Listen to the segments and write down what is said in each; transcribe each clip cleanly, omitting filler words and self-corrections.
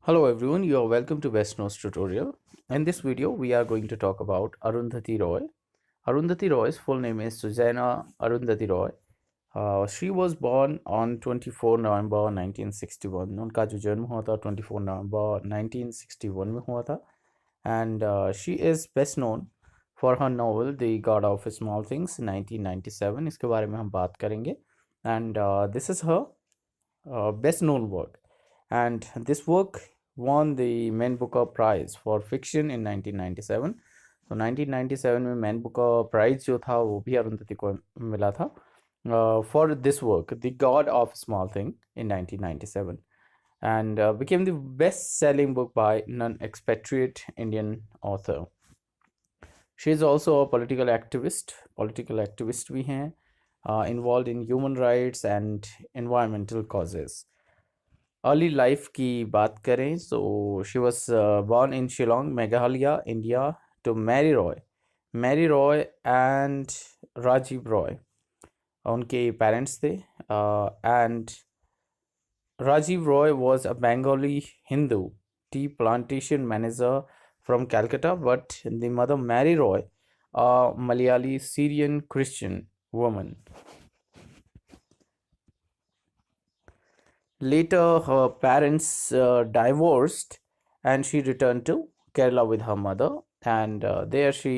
Hello everyone, you are welcome to Best Notes tutorial. In this video, we are going to talk about Arundhati Roy. Arundhati Roy's full name is Susanna Arundhati Roy. She was born on 24 November 1961. उनका जो जन्म हुआ था 24 November 1961 में हुआ था. And she is best known for her novel The God of Small Things 1997. इसके बारे में हम बात करेंगे. And this is her best known work. And this work won the Man Booker Prize for Fiction in 1997. तो 1997 में man Booker prize जो था वो भी अरुंधति को मिला था for this work the god of small thing in 1997 and became the best selling book by non-expatriate Indian author. She is also a political activist भी हैं involved in human rights and environmental causes. Early life की बात करें so she was born in Shillong Meghalaya India to Mary Roy and Rajiv Roy उनके parents थे and Rajiv Roy was a Bengali Hindu tea plantation manager from Calcutta but the mother Mary Roy Malayali Syrian Christian woman. Later, her parents divorced and she returned to Kerala with her mother. And there she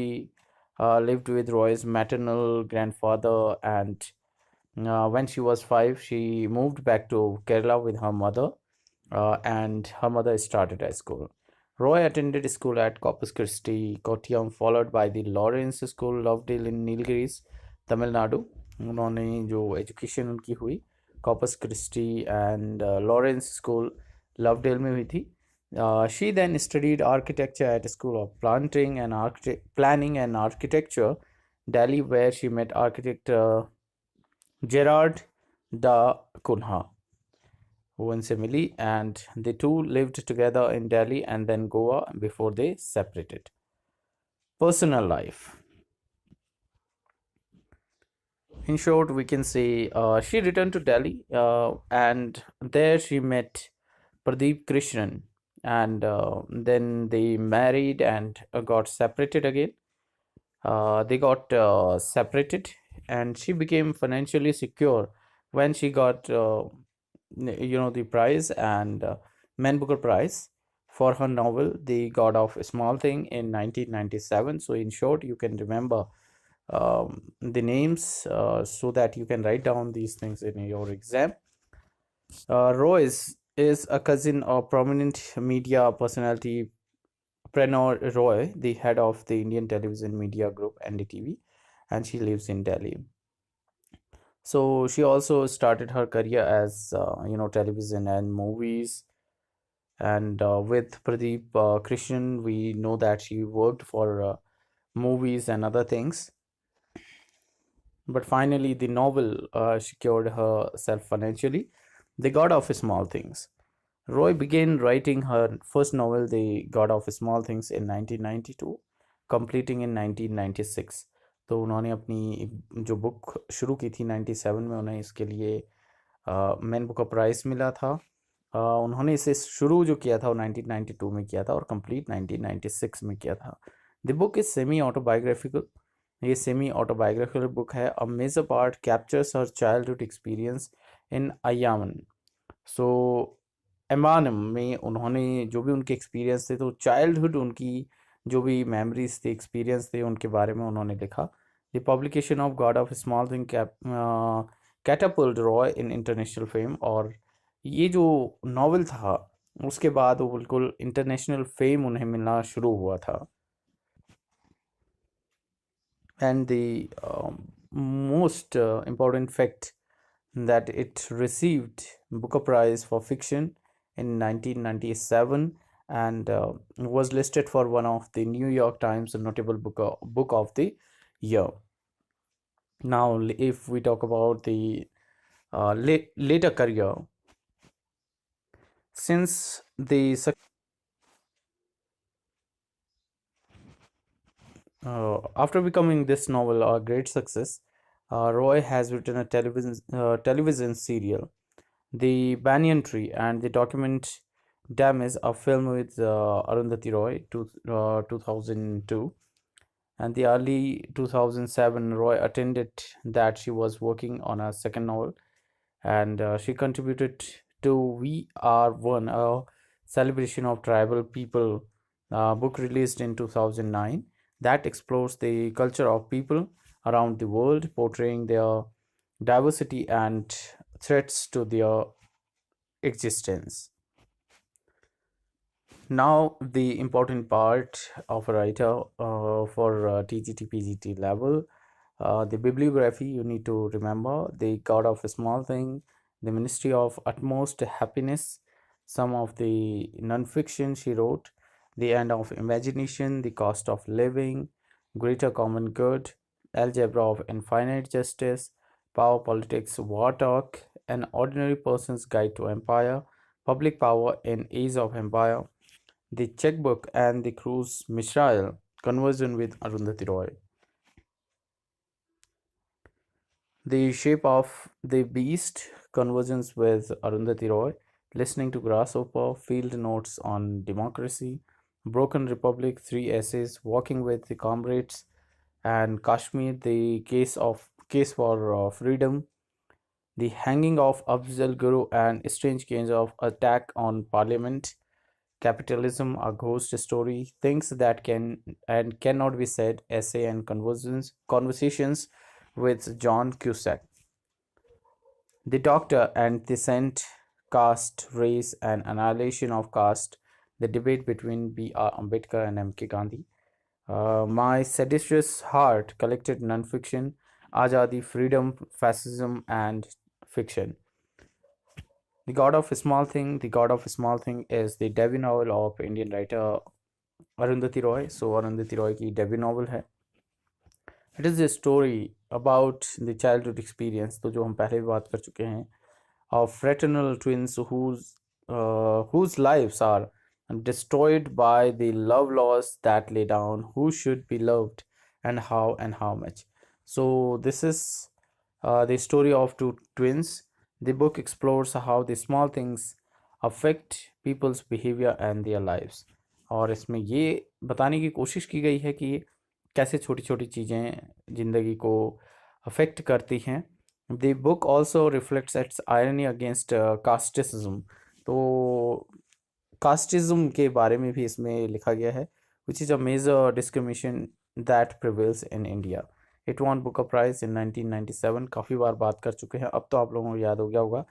lived with Roy's maternal grandfather. And when she was 5, she moved back to Kerala with her mother. And her mother started a school. Roy attended school at Corpus Christi, Kottayam, followed by the Lawrence School, Lovedale in Nilgiris, Tamil Nadu. उन्होंने जो education उनकी हुई Corpus Christi and Lawrence school Lovedale में हुई थी. She then studied architecture at school of planning and architecture Delhi where she met architect Gerard da Cunha. वो उनसे मिली and the two lived together in Delhi and then Goa before they separated. Personal life. In short, we can say she returned to Delhi and there she met Pradeep Krishnan and then they married and got separated again. They got separated and she became financially secure when she got the prize and Man Booker Prize for her novel The God of Small Thing in 1997. So in short, you can remember the names so that you can write down these things in your exam. Roy is a cousin of prominent media personality Pranay Roy, the head of the Indian television media group NDTV, and she lives in Delhi. So she also started her career as television and movies. And with Pradeep Krishnan, we know that she worked for movies and other things. But finally, the novel secured herself financially. The God of Small Things. Roy began writing her first novel, The God of Small Things, in 1992, completing in 1996. तो उन्होंने अपनी जो book शुरू की थी 97 में, उन्हें इसके लिए मैन बुकर प्राइज मिला था. उन्होंने इसे शुरू जो किया था वो 1992 में किया था और कंप्लीट 1996 में किया था. The book is semi autobiographical. ये सेमी ऑटोबायोग्राफिकल बुक है. A major part captures her childhood experience in Aymanam. So Aymanam में उन्होंने जो भी उनके एक्सपीरियंस थे, तो चाइल्डहुड उनकी जो भी मेमोरीज थे, एक्सपीरियंस थे, उनके बारे में उन्होंने लिखा. The publication of God of small thing catapult Roy in international fame. और ये जो नॉवल था उसके बाद वो बिल्कुल इंटरनेशनल फेम उन्हें मिलना शुरू हुआ था. And the most important fact that it received Booker Prize for Fiction in 1997 and was listed for one of the New York Times notable book of the year. Now, if we talk about the later career, since the after becoming this novel a great success, Roy has written a television serial, The Banyan Tree, and the Dam is a film with Arundhati Roy, 2002. And the early 2007, Roy attended that she was working on a second novel, and she contributed to We Are One, a celebration of tribal people book released in 2009 that explores the culture of people around the world, portraying their diversity and threats to their existence. Now, the important part of a writer for TGT PGT level, the bibliography you need to remember: the God of a Small Thing, the Ministry of Utmost Happiness, some of the non-fiction she wrote, the End of Imagination, the Cost of Living, Greater Common Good, Algebra of Infinite Justice, Power Politics, War Talk, An Ordinary Person's Guide to Empire, Public Power in Age of Empire, the Checkbook, and the Cruise Mishrael, Conversion with Arundhati Roy. The Shape of the Beast, Conversions with Arundhati Roy, Listening to Grasshopper, Field Notes on Democracy, Broken Republic, Three Essays, Walking with the Comrades, and Kashmir, the Case for Freedom, The Hanging of Afzal Guru, and Strange Case of Attack on Parliament, Capitalism, A Ghost Story, Things That Can and Cannot Be Said, Essay and Conversations with John Cusack, The Doctor and the Saint, Caste, Race, and Annihilation of Caste, The Debate Between B.R. Ambedkar and M.K. Gandhi, My Seditious Heart, Collected Nonfiction, Azadi, Freedom, Fascism, and Fiction. The God of a Small Thing. The God of a Small Thing is the debut novel of Indian writer Arundhati Roy. सो अरुंधति रॉय की debut novel है. It is a story about the childhood experience, तो जो हम पहले भी बात कर चुके हैं, of fraternal twins whose lives are destroyed by the love laws that lay down who should be loved and how much. So this is the story of two twins. The book explores how the small things affect people's behavior and their lives. और इसमें ये बताने की कोशिश की गई है कि कैसे छोटी छोटी चीज़ें ज़िंदगी को अफेक्ट करती हैं. The book also reflects its irony against casteism. तो कास्टिज्म के बारे में भी इसमें लिखा गया है, which is a major discrimination that prevails in India. It won Booker prize in 1997. काफ़ी बार बात कर चुके हैं, अब तो आप लोगों को याद हो गया होगा.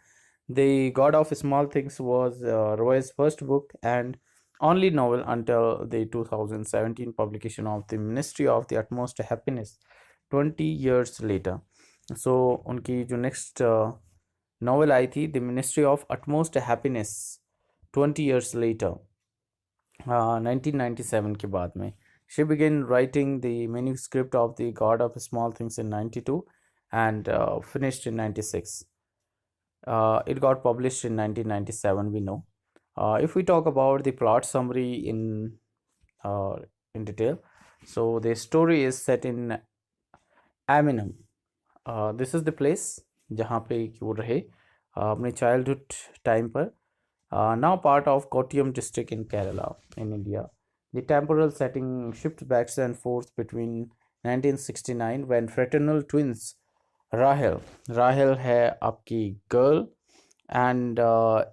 The god of small things was Roy's first book and only novel until the 2017 publication of the Ministry of the Utmost Happiness 20 years later. So उनकी जो नेक्स्ट नॉवल आई थी, the ministry of utmost happiness 20 years later, 1997 के बाद में. She began writing the manuscript of the God of Small Things in 92 and finished in 96. It got published in 1997, we know. If we talk about the plot summary in detail, so the story is set in Aminum. This is the place जहाँ पे वो रहे अपने childhood time पर. Now part of Kottayam district in Kerala in India. The temporal setting shifts back and forth between 1969 when fraternal twins राहेल है आपकी girl and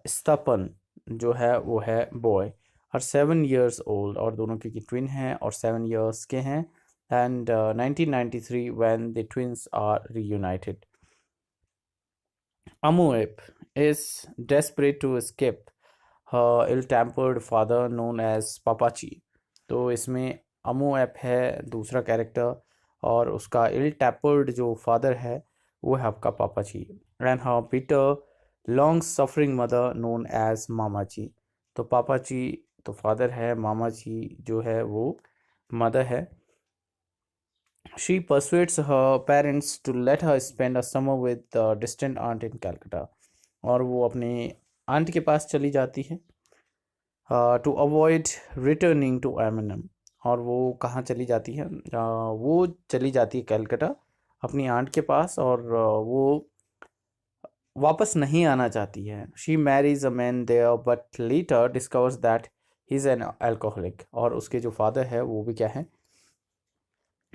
स्तपन जो है वो है बॉय और 7 years old, और दोनों की ट्विन हैं और 7 years के हैं. And 1993 when the twins are reunited. Amuep is desperate to escape her ill-tempered father known as Papachi. तो इसमें अमुएप है दूसरा कैरेक्टर और उसका इल टेपर्ड जो फादर है वो है आपका पापा जी. एंड हाँ bitter long suffering mother known as mama ji. तो पापा जी तो फादर है, मामा जी जो है वो मदर है. She persuades her parents to let her spend a summer with distant aunt in Calcutta. और वो अपने आंट के पास चली जाती है to avoid returning to Ayemenem. और वो कहाँ चली जाती है? वो चली जाती है कलकत्ता अपनी आंट के पास, और वो वापस नहीं आना चाहती है। She marries a man there but later discovers that he is an alcoholic, और उसके जो फादर है वो भी क्या है,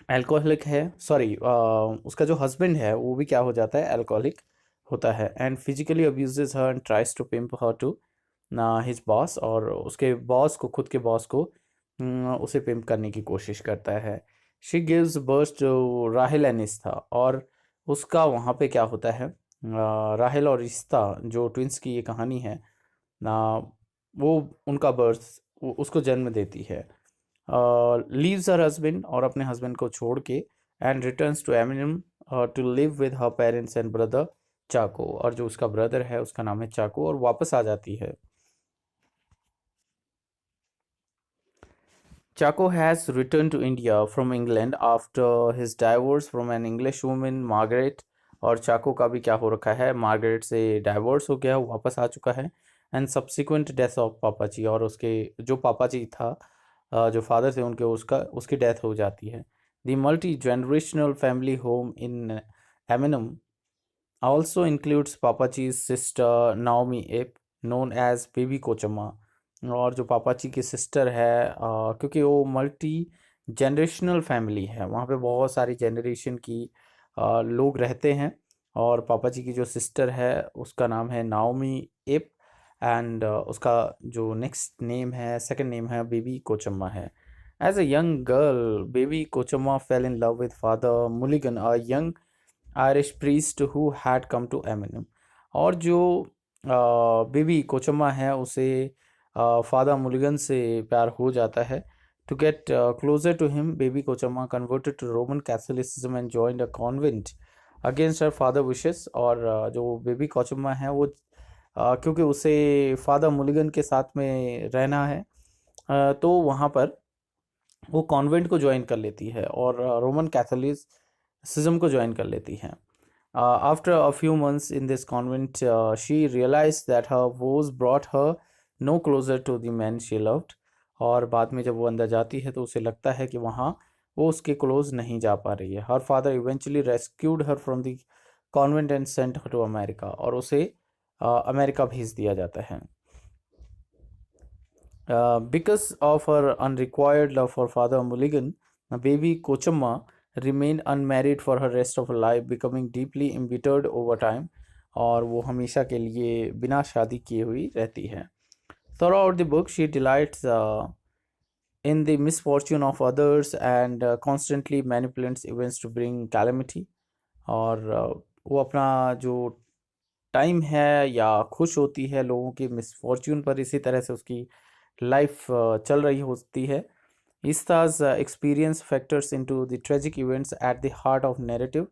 अल्कोहलिक है। सॉरी, उसका जो हस्बैंड है वो भी क्या हो जाता है, अल्कोहलिक होता है। And physically abuses her and tries to pimp her to his boss, और उसके बॉस को, खुद के बॉस को उसे पिम्प करने की कोशिश करता है। She gives birth to Rahel and Estha, और उसका वहाँ पे क्या होता है, राहिल और इस्ता जो ट्विंस की ये कहानी है ना, वो उनका बर्थ उसको जन्म देती है। लीव्स हर हस्बैंड, और अपने हस्बैंड को छोड़ के, and returns to Ayemenem to live with her parents and brother Chacko, और जो उसका ब्रदर है उसका नाम है चाको, और वापस आ जाती है। Chaco has returned to India from England after his divorce from an English woman, Margaret. और चाको का भी क्या हो रखा है, मार्गरेट से डाइवोर्स हो गया, वो वापस आ चुका है। एंड सब्सिक्वेंट डेथ ऑफ पापा जी, और उसके जो पापा जी था, जो फादर थे उनके, उसकी डेथ हो जाती है। The multi generational family home in Ayemenem also includes Papachi's sister Naomi Ip, known as baby Kochamma. और जो पापाची की सिस्टर है, क्योंकि वो मल्टी जनरेशनल फैमिली है, वहाँ पे बहुत सारी जनरेशन की लोग रहते हैं। और पापाची की जो सिस्टर है उसका नाम है नाओमी इप, एंड उसका जो नेक्स्ट नेम है, सेकंड नेम है, बेबी कोचम्मा है। As a young girl, baby Kochamma fell in love with father Mulligan, a young Irish priest who had come to Ayemenem. और जो बेबी कोचम्मा है उसे फादर मुलिगन से प्यार हो जाता है। To get closer to him, baby Kochamma converted to Roman Catholicism and joined a convent against her father wishes. और जो बेबी कोचम्मा है वो क्योंकि उसे फादर मुलिगन के साथ में रहना है, तो वहाँ पर वो कॉन्वेंट को ज्वाइन कर लेती है और रोमन कैथोलिसिज्म को ज्वाइन कर लेती है। After a few months in this convent, she realized that her woes brought her no closer to the man she loved. और बाद में जब वो अंदर जाती है तो उसे लगता है कि वहाँ वो उसके क्लोज नहीं जा पा रही है। Her father eventually rescued her from the convent and sent her to America, और उसे अमेरिका भेज दिया जाता है। Because of her unrequired love for Father Mulligan, baby Kochumma remained unmarried for her rest of her life, becoming deeply embittered over time. और वो हमेशा के लिए बिना शादी किए हुई रहती है। Throughout the book, she delights in the misfortune of others and constantly manipulates events to bring calamity. और वो अपना जो टाइम है या खुश होती है लोगों की मिसफॉर्च्यून पर, इसी तरह से उसकी लाइफ चल रही होती है। Ista's experience factors into the tragic events at the heart of narrative.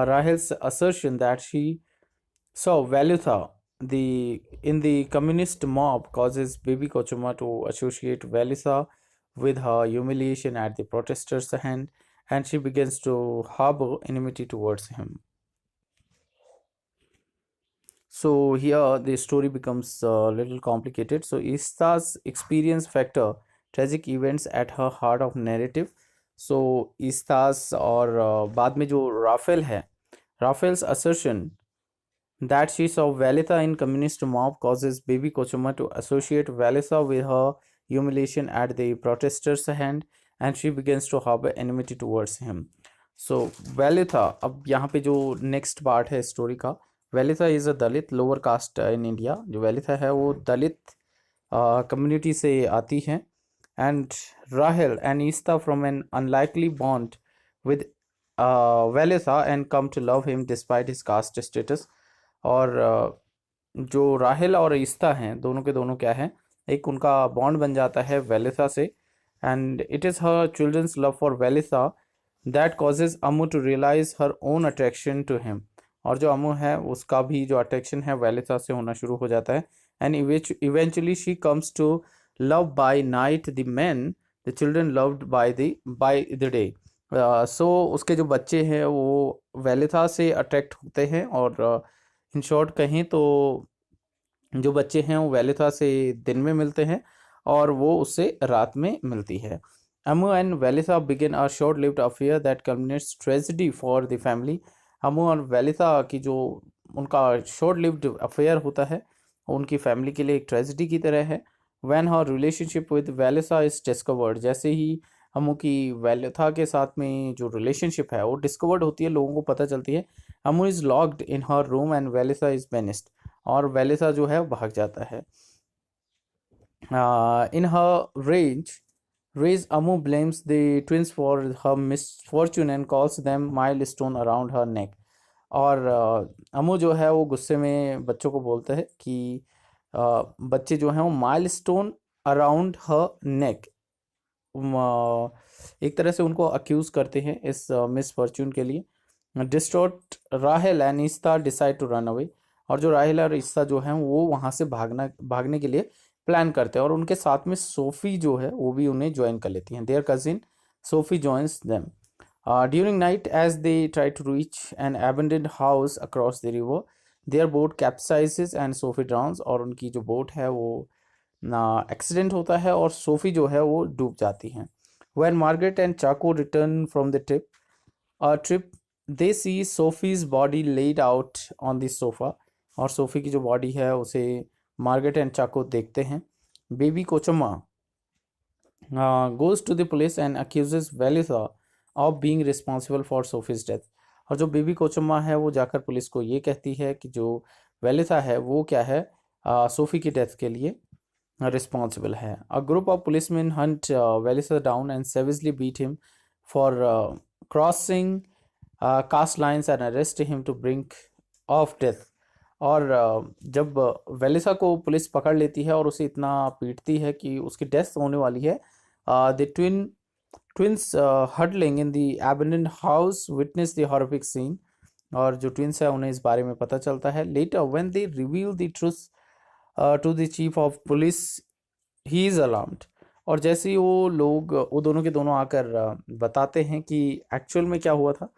Rahil's assertion that she saw Valutha in the communist mob causes baby Kochuma to associate Valutha with her humiliation at the protesters' hand, and she begins to harbor enmity towards him. So here the story becomes a little complicated. So Ista's experience factor, tragic events at her heart of narrative. So Ista's और बाद में जो Rafale है, Raphael's assertion that she saw Valitha in communist mob causes baby Kochuma to associate Valitha with her humiliation at the protesters' hand, and she begins to harbor enmity towards him. So Valitha, अब यहाँ पे जो next part है story का, Velutha is a Dalit lower caste in India. जो वेलिथा है वो दलित community से आती हैं। And Rahel and Estha from an unlikely bond with Velutha and come to love him despite his caste status. और जो राहेल और ईस्ता हैं, दोनों के दोनों क्या हैं, एक उनका बॉन्ड बन जाता है वेलिथा से, and it is her children's love for Velutha that causes Ammu to realise her own attraction to him. और जो अमू है उसका भी जो अट्रैक्शन है वेलिथा से होना शुरू हो जाता है। And eventually she comes to love by night the man the children loved by the day. So उसके जो बच्चे हैं वो वेलिथा से अट्रैक्ट होते हैं, और इन शॉर्ट कहें तो जो बच्चे हैं वो वेलिथा से दिन में मिलते हैं और वो उससे रात में मिलती है। Ammu and Velutha begin a short lived affair that culminates tragedy for the family. Ammu और वेलिथा की जो उनका शॉर्ट लिव्ड अफेयर होता है, उनकी फैमिली के लिए एक ट्रेजिडी की तरह है। When her relationship with Velutha is discovered, जैसे ही अमू की वेलिसा के साथ में जो रिलेशनशिप है वो डिस्कवर्ड होती है, लोगों को पता चलती है, Ammu is locked in her room and Velutha is banished, और वेलिसा जो है वो भाग जाता है। In her rage, Amu blames the twins for her misfortune and calls them milestone around her neck. और अमू जो है वो गुस्से में बच्चों को बोलता है कि बच्चे जो हैं वो माइलस्टोन अराउंड हर नेक, एक तरह से उनको अक्यूज करते हैं इस मिसफॉर्च्यून के लिए। Distraught Rahel and Estha decide to run away, और जो राहेल और ईस्ता जो हैं वो वहाँ से भागने के लिए प्लान करते हैं, और उनके साथ में सोफ़ी जो है वो भी उन्हें ज्वाइन कर लेती हैं। Their cousin Sophie joins them during night as they try to reach an abandoned house across the river, their boat capsizes and Sophie drowns, और उनकी जो बोट है वो एक्सीडेंट होता है और सोफ़ी जो है वो डूब जाती हैं। When Margaret and Chacko return from the trip they see Sophie's body laid out on the sofa, और सोफ़ी की जो बॉडी है उसे मार्गरेट एंड चाको देखते हैं। Baby Kochamma goes to the police and accuses Velutha of being responsible for Sophie's death, और जो baby Kochamma है वो जाकर पुलिस को ये कहती है कि जो वेलिसा है वो क्या है, सोफ़ी की डेथ के लिए रिस्पॉन्सिबल है। A group of policeman hunt Velutha down and severely beat him for crossing caste lines and arrest him to brink of death, और जब वेलिसा को पुलिस पकड़ लेती है और उसे इतना पीटती है कि उसकी डेथ होने वाली है, the twins huddling in the abandoned house witness the horrific scene, और जो ट्विंस है उन्हें इस बारे में पता चलता है। Later when they reveal the truth to the chief of police he is alarmed, और जैसे ही वो दोनों के दोनों आकर बताते हैं कि एक्चुअल में क्या हुआ था,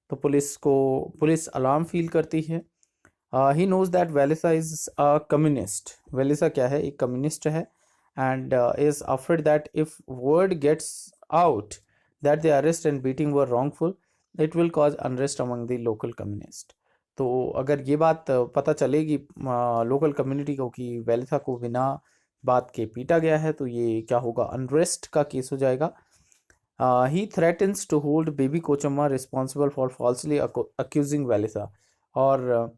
तो पुलिस अलार्म फील करती है। He knows that Velutha is a communist, Velutha क्या है, एक कम्युनिस्ट है, and is afraid that if word gets out that the arrest and beating were wrongful it will cause unrest among the local communist. तो अगर ये बात पता चलेगी लोकल कम्युनिटी को कि वेलिसा को बिना बात के पीटा गया है, तो ये क्या होगा, अनरेस्ट का केस हो जाएगा। He threatens to hold baby Kochamma responsible for falsely accusing Velutha, और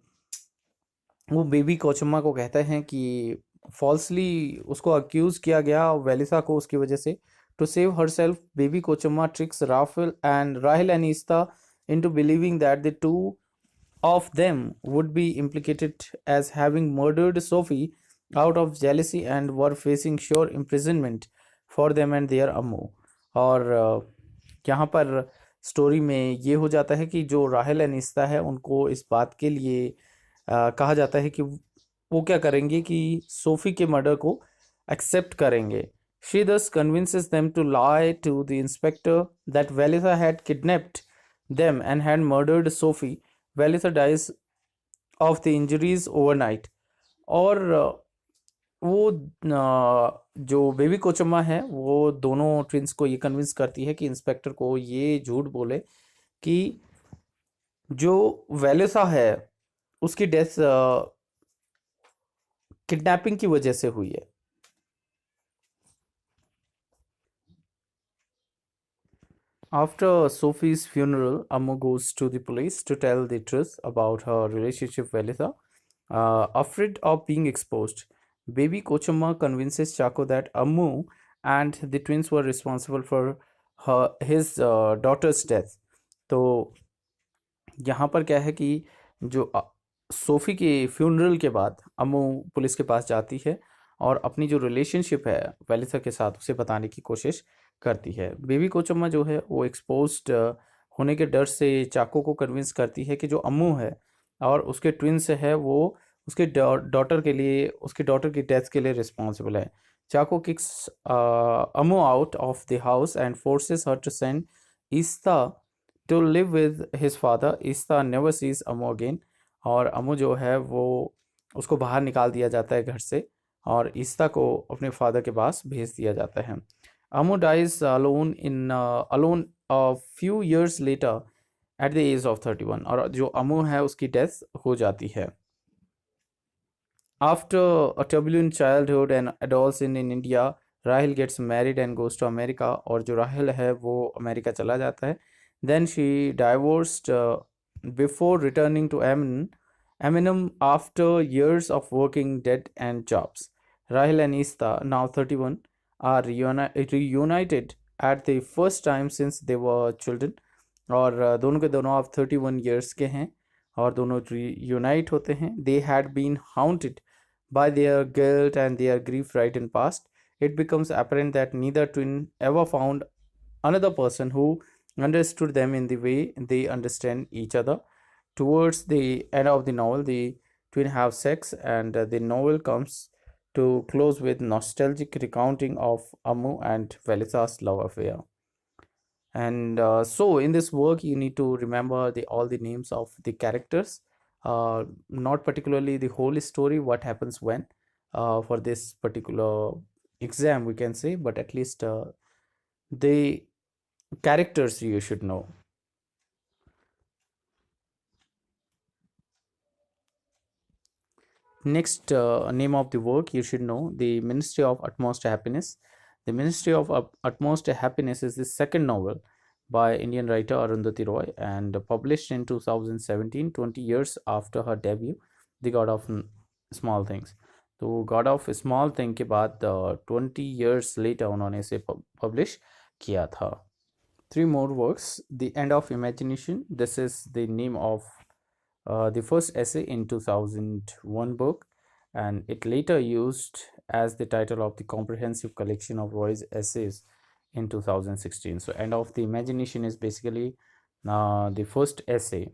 वो बेबी कोचम्मा को कहते हैं कि फॉल्सली उसको अक्यूज़ किया गया वेलिसा को उसकी वजह से। To save her self baby Kochamma tricks Rahel and Estha into believing that the two of them would be implicated as having murdered Sophie out of jealousy and were facing sure imprisonment for them and their Ammu। और यहाँ पर story में ये हो जाता है कि जो राहेल अनीस्ता है उनको इस बात के लिए कहा जाता है कि वो क्या करेंगे कि सोफ़ी के मर्डर को एक्सेप्ट करेंगे। She thus convinces them to lie to the inspector that Velisa had kidnapped them and had murdered Sophie। Velutha dies of the injuries overnight, और वो जो बेबी कोचम्मा है वो दोनों ट्विंस को ये कन्विंस करती है कि इंस्पेक्टर को ये झूठ बोले कि जो वेलिसा है उसकी डेथ किडनैपिंग की वजह से हुई है। After Sophie's funeral, Ammo goes to the police to tell the truth about her relationship with Velisa. Afraid of being exposed, baby Kochumma convinces Chaco that Ammu and the twins were responsible for his daughter's death. तो यहाँ पर क्या है कि जो SoFi के funeral के बाद अम्मू पुलिस के पास जाती है और अपनी जो रिलेशनशिप है वेलिसा के साथ उसे बताने की कोशिश करती है। बेबी कोचम्मा जो है वो एक्सपोज्ड होने के डर से चाको को कन्विंस करती है कि जो अम्मू है और उसके ट्विंस है वो उसके उसकी डॉटर की डेथ के लिए रिस्पॉन्सिबल है। Chacko kicks Ammu out of the house and forces her to send Estha to live with his father. Estha never sees Ammu again, और अम्मू जो है वो उसको बाहर निकाल दिया जाता है घर से और ईस्ता को अपने फादर के पास भेज दिया जाता है। Amu dies alone a few years later at the age of 31, और जो अमू है उसकी डेथ हो जाती है. After a turbulent childhood and adolescence in India, Rahil gets married and goes to America. और जो राहिल है वो अमेरिका चला जाता है. Then she divorced before returning to Eminem after years of working dead end jobs. Rahil and Ista, now 31, are reunited at the first time since they were children. और दोनों के दोनों अब 31 years के हैं और दोनों reunite होते हैं. They had been haunted by their guilt and their grief right in past. It becomes apparent that neither twin ever found another person who understood them in the way they understand each other. Towards the end of the novel, the twin have sex, and the novel comes to close with nostalgic recounting of Amu and Velisa's love affair. And so in this work you need to remember all the names of the characters, not particularly the whole story what happens when, for this particular exam we can say, but at least the characters you should know. Next, name of the work you should know: The Ministry of Utmost Happiness. The Ministry of Utmost Happiness is the second novel by Indian writer Arundhati Roy and published in 2017, 20 years after her debut, The God of Small Things. तो God of small thing के बाद 20 years later उन्होंने इसे publish किया था. Three more works. The End of Imagination. This is the name of the first essay in 2001 book, and it later used as the title of the comprehensive collection of Roy's essays in 2016. So End of the Imagination is basically the first essay.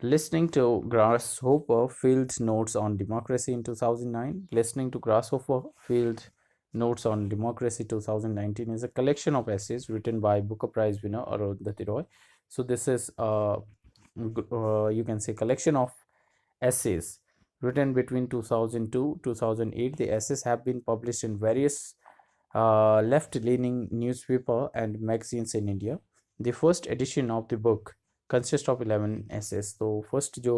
Listening to Grasshopper Field Notes on Democracy in 2009. Listening to Grasshopper Field Notes on Democracy 2019 is a collection of essays written by Booker Prize winner Arundhati Roy. So this is you can say collection of essays written between 2002 2008. The essays have been published in various left-leaning newspaper and magazines in India. The first edition of the book consists of 11 essays. तो first जो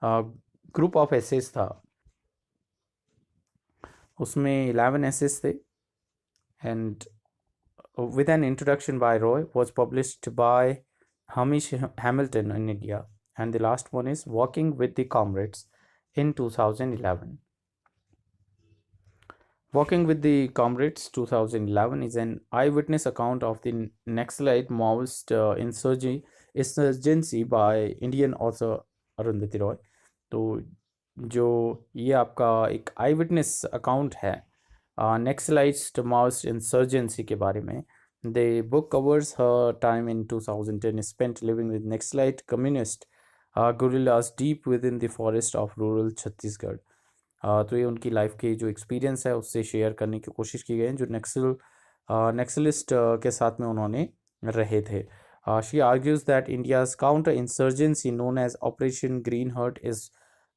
group of essays था उसमें 11 essays थे, and with an introduction by Roy was published by Hamish Hamilton in India, and the last one is Walking with the Comrades in 2011. Walking with the Comrades 2011 is an eyewitness account of the Naxalite Maoist insurgency by Indian author Arundhati Roy. तो जो ये आपका एक आई witness account है Naxalite Maoist insurgency के बारे में. The book covers her time in 2010 spent living with Naxalite communist guerrillas deep within the forest of rural Chhattisgarh. तो ये उनकी लाइफ के जो एक्सपीरियंस है उससे शेयर करने की कोशिश की गई है जो नक्सलिस्ट के साथ में उन्होंने रहे थे. She argues that India's counter-insurgency known as Operation Green Heart is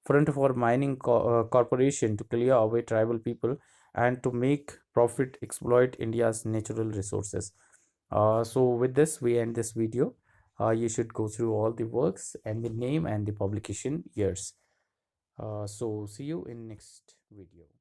front for mining corporation to clear away tribal people and to make profit exploit India's natural resources. So with this we end this video. You should go through all the works and the name and the publication years. So see you in next video.